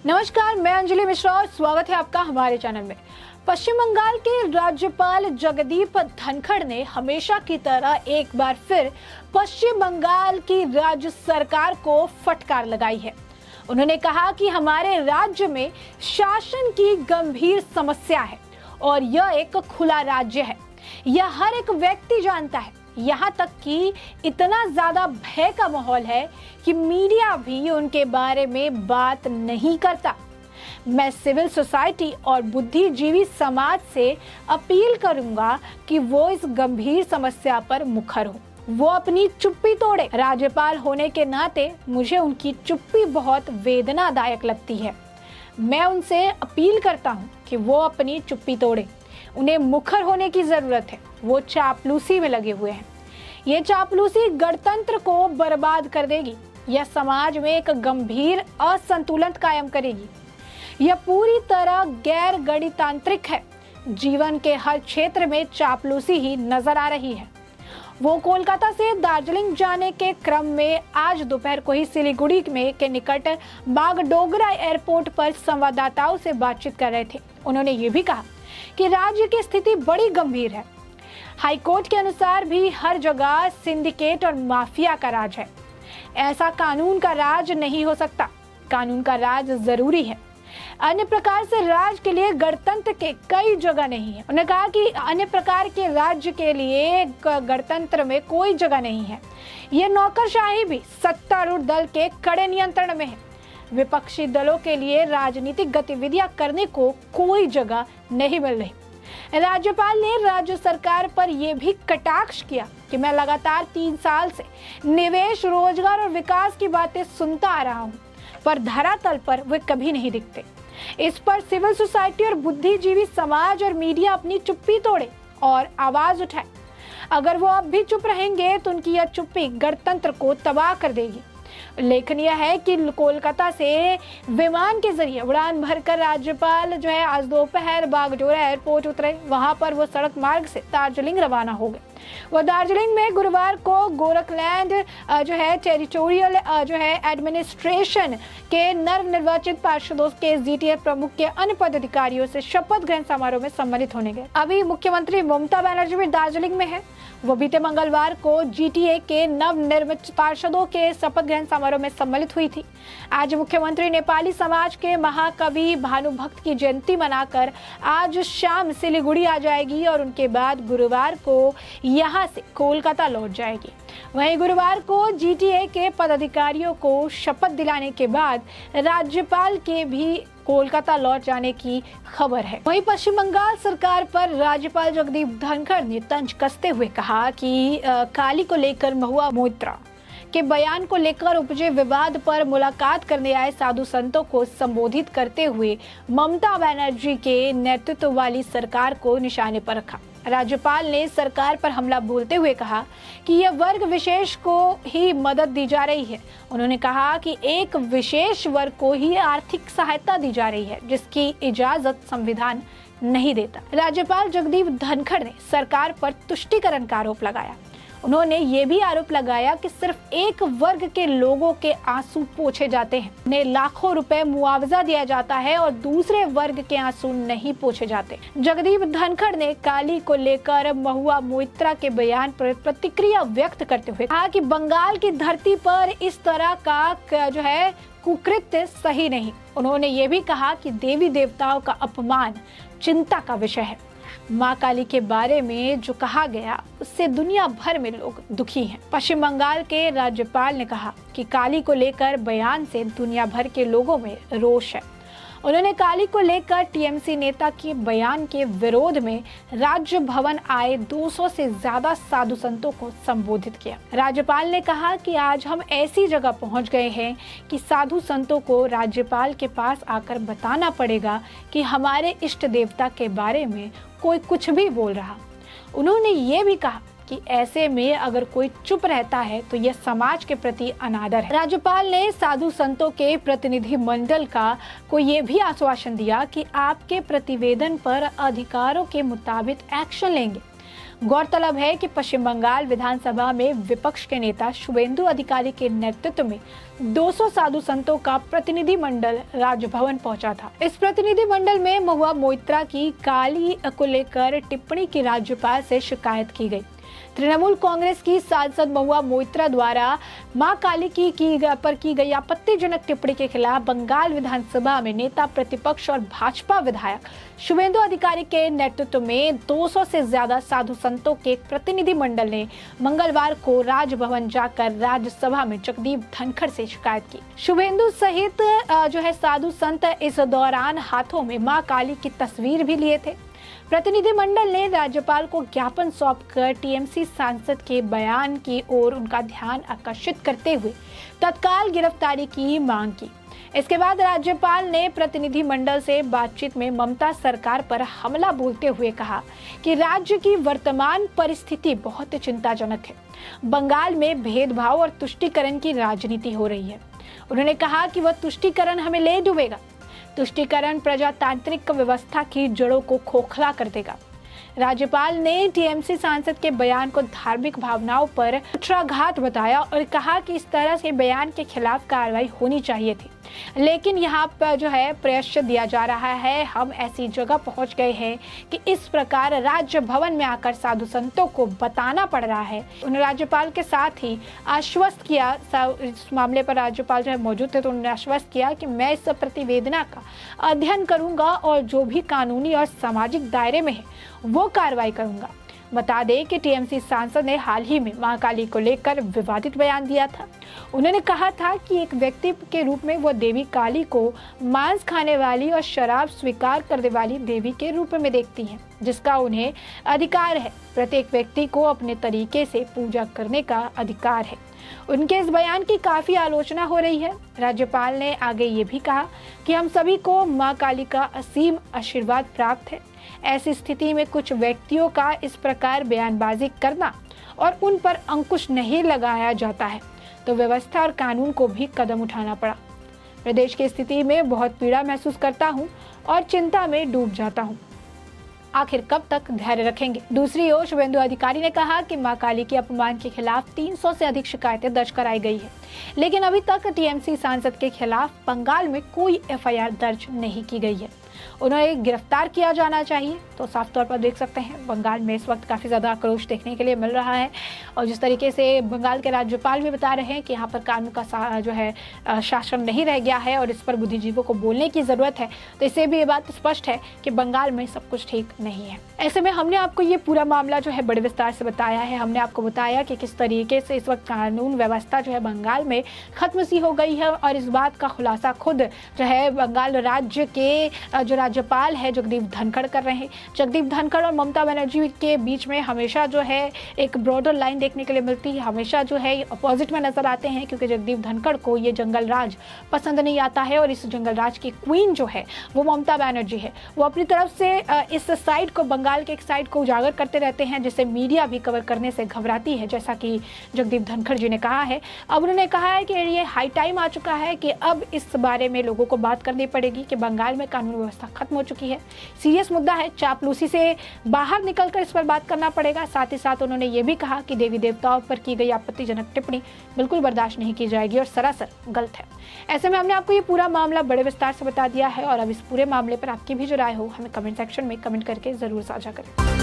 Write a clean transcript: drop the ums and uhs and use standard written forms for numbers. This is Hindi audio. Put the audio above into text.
नमस्कार, मैं अंजलि मिश्रा और स्वागत है आपका हमारे चैनल में। पश्चिम बंगाल के राज्यपाल जगदीप धनखड़ ने हमेशा की तरह एक बार फिर पश्चिम बंगाल की राज्य सरकार को फटकार लगाई है। उन्होंने कहा कि हमारे राज्य में शासन की गंभीर समस्या है और यह एक खुला राज्य है। यह हर एक व्यक्ति जानता है। यहाँ तक कि इतना ज्यादा भय का माहौल है कि मीडिया भी उनके बारे में बात नहीं करता। मैं सिविल सोसाइटी और बुद्धिजीवी समाज से अपील करूंगा कि वो इस गंभीर समस्या पर मुखर हो, वो अपनी चुप्पी तोड़े। राज्यपाल होने के नाते मुझे उनकी चुप्पी बहुत वेदनादायक लगती है। मैं उनसे अपील करता हूँ कि वो अपनी चुप्पी तोड़े। उन्हें मुखर होने की जरूरत है। वो चापलूसी में लगे हुए हैं। ये चापलूसी गणतंत्र को बर्बाद कर देगी। यह समाज में एक गंभीर असंतुलन कायम करेगी। यह पूरी तरह गैर गणतांत्रिक है। जीवन के हर क्षेत्र में चापलूसी ही नजर आ रही है। वो कोलकाता से दार्जिलिंग जाने के क्रम में आज दोपहर को ही सिलीगुड़ी में के निकट बागडोगरा एयरपोर्ट पर संवाददाताओं से बातचीत कर रहे थे। उन्होंने ये भी कहा कि राज्य की स्थिति बड़ी गंभीर है। हाईकोर्ट के अनुसार भी हर जगह सिंडिकेट और माफिया का राज है। ऐसा कानून का राज नहीं हो सकता। कानून का राज जरूरी है। अन्य प्रकार से राज के लिए गणतंत्र के कई जगह नहीं है। उन्होंने कहा कि अन्य प्रकार के राज्य के लिए गणतंत्र में कोई जगह नहीं है। यह नौकरशाही भी सत्तारूढ़ दल के कड़े नियंत्रण में है। विपक्षी दलों के लिए राजनीतिक गतिविधियां करने को कोई जगह नहीं मिल रही। राज्यपाल ने राज्य सरकार पर यह भी कटाक्ष किया कि मैं लगातार 3 साल से निवेश, रोजगार और विकास की बातें सुनता आ रहा हूं, पर धरातल पर वे कभी नहीं दिखते। इस पर सिविल सोसाइटी और बुद्धिजीवी समाज और मीडिया अपनी चुप्पी तोड़े और आवाज उठाए। अगर वो अब भी चुप रहेंगे तो उनकी यह चुप्पी गणतंत्र को तबाह कर देगी। उल्लेखनीय है कि कोलकाता से विमान के जरिए उड़ान भरकर राज्यपाल आज दोपहर बागडोगरा एयरपोर्ट उतरे। वहां पर वो सड़क मार्ग से दार्जिलिंग रवाना हो गए। वो दार्जिलिंग में गुरुवार को गोरखलैंड टेरिटोरियल एडमिनिस्ट्रेशन के नवनिर्वाचित पार्षदों के जीटीए प्रमुख के अन्य पदाधिकारियों से शपथ ग्रहण समारोह में सम्मिलित होने गए। अभी मुख्यमंत्री ममता बनर्जी भी दार्जिलिंग में है। वो बीते मंगलवार को जीटीए के नवनिर्मित पार्षदों के शपथ ग्रहण समारोह में सम्मिलित हुई थी। आज मुख्यमंत्री नेपाली समाज के महाकवि भानुभक्त की जयंती मनाकर आज शाम सिलीगुड़ी आ जाएगी और उनके बाद गुरुवार को यहां से कोलकाता लौट जाएगी। वहीं गुरुवार को जीटीए के पदाधिकारियों को शपथ दिलाने के बाद राज्यपाल के भी कोलकाता लौट जाने की खबर है। वहीं पश्चिम बंगाल सरकार पर राज्यपाल जगदीप धनखड़ ने तंज कसते हुए कहा कि काली को लेकर महुआ मोइत्रा के बयान को लेकर उपजे विवाद पर मुलाकात करने आए साधु संतों को संबोधित करते हुए ममता बनर्जी के नेतृत्व वाली सरकार को निशाने पर रखा। राज्यपाल ने सरकार पर हमला बोलते हुए कहा कि यह वर्ग विशेष को ही मदद दी जा रही है। उन्होंने कहा कि एक विशेष वर्ग को ही आर्थिक सहायता दी जा रही है, जिसकी इजाजत संविधान नहीं देता। राज्यपाल जगदीप धनखड़ ने सरकार पर तुष्टीकरण का आरोप लगाया। उन्होंने ये भी आरोप लगाया कि सिर्फ एक वर्ग के लोगों के आंसू पोंछे जाते हैं, उन्हें लाखों रुपए मुआवजा दिया जाता है और दूसरे वर्ग के आंसू नहीं पोंछे जाते। जगदीप धनखड़ ने काली को लेकर महुआ मोइत्रा के बयान पर प्रतिक्रिया व्यक्त करते हुए कहा कि बंगाल की धरती पर इस तरह का कुकृत्य सही नहीं। उन्होंने ये भी कहा कि देवी देवताओं का अपमान चिंता का विषय है। मां काली के बारे में जो कहा गया उससे दुनिया भर में लोग दुखी हैं। पश्चिम बंगाल के राज्यपाल ने कहा कि काली को लेकर बयान से दुनिया भर के लोगों में रोष है। उन्होंने काली को लेकर टीएमसी नेता के बयान के विरोध में राज्य भवन आए 200 से ज्यादा साधु संतों को संबोधित किया। राज्यपाल ने कहा कि आज हम ऐसी जगह पहुंच गए हैं कि साधु संतों को राज्यपाल के पास आकर बताना पड़ेगा कि हमारे इष्ट देवता के बारे में कोई कुछ भी बोल रहा। उन्होंने ये भी कहा कि ऐसे में अगर कोई चुप रहता है तो यह समाज के प्रति अनादर है। राज्यपाल ने साधु संतों के प्रतिनिधि मंडल को ये भी आश्वासन दिया कि आपके प्रतिवेदन पर अधिकारों के मुताबिक एक्शन लेंगे। गौरतलब है कि पश्चिम बंगाल विधानसभा में विपक्ष के नेता शुभेंदु अधिकारी के नेतृत्व में 200 साधु संतों का प्रतिनिधि मंडल राजभवन पहुंचा था। इस प्रतिनिधि मंडल में महुआ मोइत्रा की काली को लेकर टिप्पणी की राज्यपाल से शिकायत की गई। तृणमूल कांग्रेस की सांसद महुआ मोइत्रा द्वारा मां काली की गई आपत्तिजनक टिप्पणी के खिलाफ बंगाल विधानसभा में नेता प्रतिपक्ष और भाजपा विधायक शुभेंदु अधिकारी के नेतृत्व में 200 से ज्यादा साधु संतों के एक प्रतिनिधि मंडल ने मंगलवार को राजभवन जाकर राज्यसभा में जगदीप धनखड़ से शिकायत की। शुभेंदु सहित साधु संत इस दौरान हाथों में मां काली की तस्वीर भी लिए थे। प्रतिनिधि मंडल ने राज्यपाल को ज्ञापन सौंपकर टीएमसी सांसद के बयान की ओर उनका ध्यान आकर्षित करते हुए तत्काल गिरफ्तारी की मांग की। इसके बाद राज्यपाल ने प्रतिनिधि मंडल से बातचीत में ममता सरकार पर हमला बोलते हुए कहा कि राज्य की वर्तमान परिस्थिति बहुत चिंताजनक है। बंगाल में भेदभाव और तुष्टीकरण की राजनीति हो रही है। उन्होंने कहा कि वह तुष्टीकरण हमें ले डूबेगा। तुष्टीकरण प्रजातांत्रिक व्यवस्था की जड़ों को खोखला कर देगा। राज्यपाल ने टीएमसी सांसद के बयान को धार्मिक भावनाओं पर कुठाराघात बताया और कहा कि इस तरह के बयान के खिलाफ कार्रवाई होनी चाहिए थी, लेकिन यहाँ पर प्रयास दिया जा रहा है। हम ऐसी जगह पहुँच गए हैं कि इस प्रकार राज्य भवन में आकर साधु संतों को बताना पड़ रहा है। उन्होंने राज्यपाल के साथ ही आश्वस्त किया, इस मामले पर राज्यपाल मौजूद थे तो उन्होंने आश्वस्त किया कि मैं इस प्रतिवेदना का अध्ययन करूंगा और जो भी कानूनी और सामाजिक दायरे में है वो कार्रवाई करूंगा। बता दें कि टीएमसी सांसद ने हाल ही में मां काली को लेकर विवादित बयान दिया था। उन्होंने कहा था कि एक व्यक्ति के रूप में वो देवी काली को मांस खाने वाली और शराब स्वीकार करने वाली देवी के रूप में देखती हैं, जिसका उन्हें अधिकार है। प्रत्येक व्यक्ति को अपने तरीके से पूजा करने का अधिकार है। उनके इस बयान की काफी आलोचना हो रही है। राज्यपाल ने आगे ये भी कहा कि हम सभी को मां काली का असीम आशीर्वाद प्राप्त है। ऐसी स्थिति में कुछ व्यक्तियों का इस प्रकार बयानबाजी करना और उन पर अंकुश नहीं लगाया जाता है तो व्यवस्था और कानून को भी कदम उठाना पड़ा। प्रदेश की स्थिति में बहुत पीड़ा महसूस करता हूं और चिंता में डूब जाता हूं। आखिर कब तक धैर्य रखेंगे? दूसरी ओर शुभेंदु अधिकारी ने कहा कि मां काली के अपमान के खिलाफ 300 से अधिक शिकायतें दर्ज कराई गई है, लेकिन अभी तक टीएमसी सांसद के खिलाफ बंगाल में कोई एफआईआर दर्ज नहीं की गई है। उन्हें गिरफ्तार किया जाना चाहिए। तो साफ तौर पर देख सकते हैं बंगाल में इस वक्त काफ़ी ज़्यादा आक्रोश देखने के लिए मिल रहा है और जिस तरीके से बंगाल के राज्यपाल भी बता रहे हैं कि यहाँ पर कानून का शासन नहीं रह गया है और इस पर बुद्धिजीवियों को बोलने की ज़रूरत है, तो इससे भी ये बात स्पष्ट है कि बंगाल में सब कुछ ठीक नहीं है। ऐसे में हमने आपको ये पूरा मामला बड़े विस्तार से बताया है। हमने आपको बताया कि किस तरीके से इस वक्त कानून व्यवस्था बंगाल में खत्म सी हो गई है और इस बात का खुलासा खुद बंगाल राज्य के राज्यपाल है जगदीप धनखड़ कर रहे हैं। जगदीप धनखड़ और ममता बनर्जी के बीच में हमेशा एक ब्रॉडर लाइन देखने के लिए मिलती है, हमेशा अपोजिट में नजर आते हैं, क्योंकि जगदीप धनखड़ को ये जंगल राज पसंद नहीं आता है और इस जंगल राज की क्वीन वो ममता बनर्जी है। वो अपनी तरफ से इस साइड को, बंगाल के एक साइड को उजागर करते रहते हैं, जिसे मीडिया भी कवर करने से घबराती है, जैसा कि जगदीप धनखड़ जी ने कहा है। अब उन्होंने कहा है कि ये हाई टाइम आ चुका है कि अब इस बारे में लोगों को बात करनी पड़ेगी कि बंगाल में कानून व्यवस्था खत्म हो चुकी है। सीरियस मुद्दा है, चापलूसी से बाहर निकलकर इस पर बात करना पड़ेगा। साथ ही साथ उन्होंने ये भी कहा कि देवी देवताओं पर की गई आपत्तिजनक टिप्पणी बिल्कुल बर्दाश्त नहीं की जाएगी और सरासर गलत है। ऐसे में हमने आपको ये पूरा मामला बड़े विस्तार से बता दिया है और अब इस पूरे मामले पर आपकी भी जो राय हो हमें कमेंट सेक्शन में कमेंट करके जरूर साझा करें।